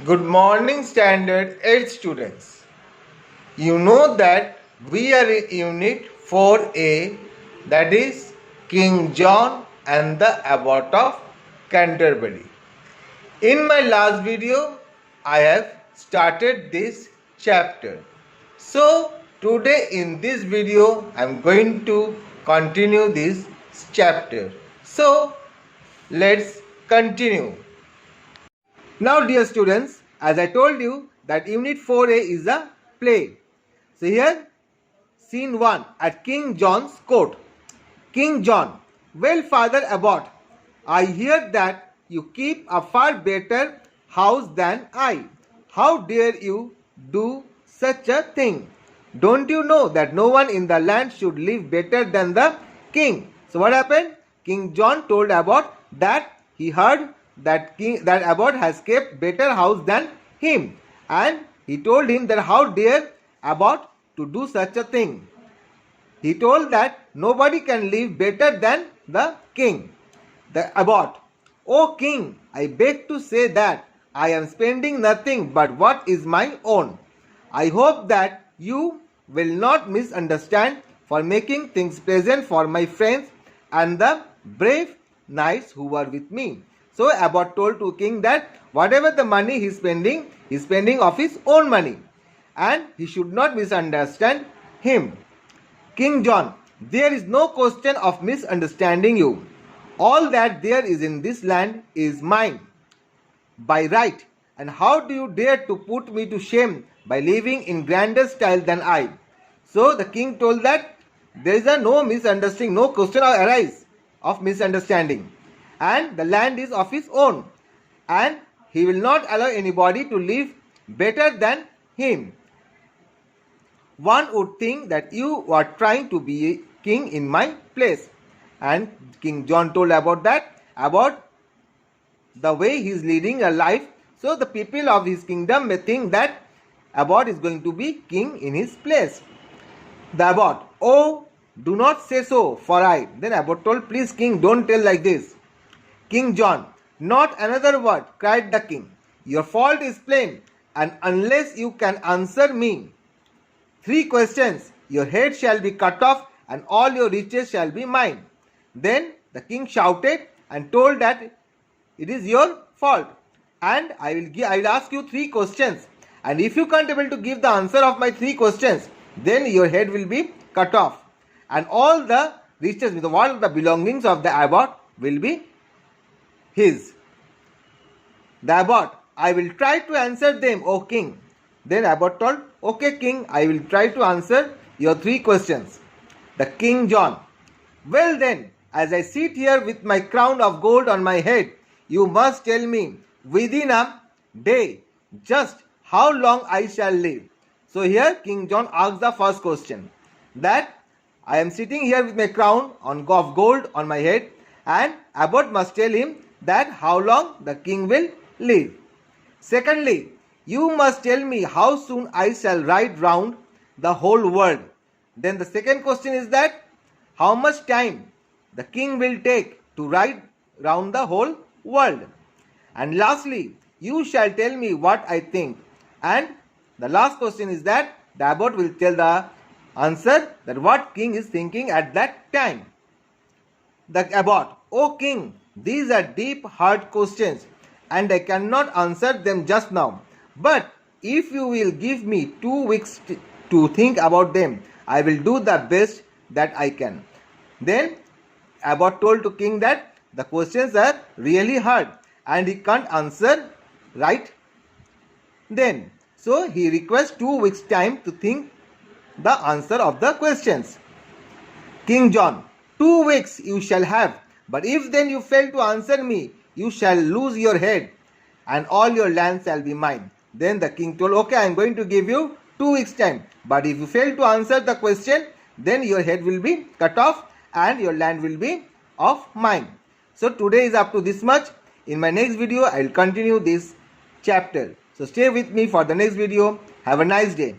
Good morning, Standard 8 students. You know that we are in Unit 4A, that is King John and the Abbot of Canterbury. In my last video, I have started this chapter. So, today in this video, I am going to continue this chapter. So, let's continue. Now dear students, as I told you that Unit 4A is a play. So here, scene 1 at King John's court. King John, well Father Abbot, I hear that you keep a far better house than I. How dare you do such a thing? Don't you know that no one in the land should live better than the king? So what happened? King John told Abbot that he heard that Abbot has kept better house than him, and he told him that how dare Abbot to do such a thing. He told that nobody can live better than the king. The Abbot, O king, I beg to say that I am spending nothing but what is my own. I hope that you will not misunderstand for making things pleasant for my friends and the brave knights who were with me. So Abbot told to king that whatever the money he is spending of his own money, and he should not misunderstand him. King John, there is no question of misunderstanding you. All that there is in this land is mine by right, and how do you dare to put me to shame by living in grander style than I? So the king told that there is no misunderstanding, no question arise of misunderstanding, and the land is of his own, and he will not allow anybody to live better than him. One would think that you are trying to be king in my place. And King John told about that, about the way he is leading a life, so the people of his kingdom may think that Abbot is going to be king in his place. The Abbot, oh, do not say so, for I. Then Abbot told, please king, don't tell like this. King John, not another word, cried the king. Your fault is plain, and unless you can answer me 3 questions, your head shall be cut off and all your riches shall be mine. Then the king shouted and told that it is your fault, and I will ask you 3 questions, and if you can't able to give the answer of my 3 questions, then your head will be cut off, and all the riches, with all the belongings of the Abbot will be his. The Abbot, I will try to answer them, O king. Then Abbot told, okay king, I will try to answer your 3 questions. The King John, well then, as I sit here with my crown of gold on my head, you must tell me within a day just how long I shall live. So here King John asked the first question, that I am sitting here with my crown of gold on my head, and Abbot must tell him that how long the king will live. Secondly, you must tell me how soon I shall ride round the whole world. Then the second question is that how much time the king will take to ride round the whole world. And lastly, you shall tell me what I think. And the last question is that the Abbot will tell the answer that what king is thinking at that time. The Abbot, O king, these are deep, hard questions, and I cannot answer them just now. But if you will give me 2 weeks to think about them, I will do the best that I can. Then Abbot told to king that the questions are really hard and he can't answer right then. So he requests 2 weeks time to think the answer of the questions. King John, 2 weeks you shall have, but if then you fail to answer me, you shall lose your head and all your land shall be mine. Then the king told, okay, I am going to give you 2 weeks time, but if you fail to answer the question, then your head will be cut off and your land will be of mine. So today is up to this much. In my next video, I will continue this chapter. So stay with me for the next video. Have a nice day.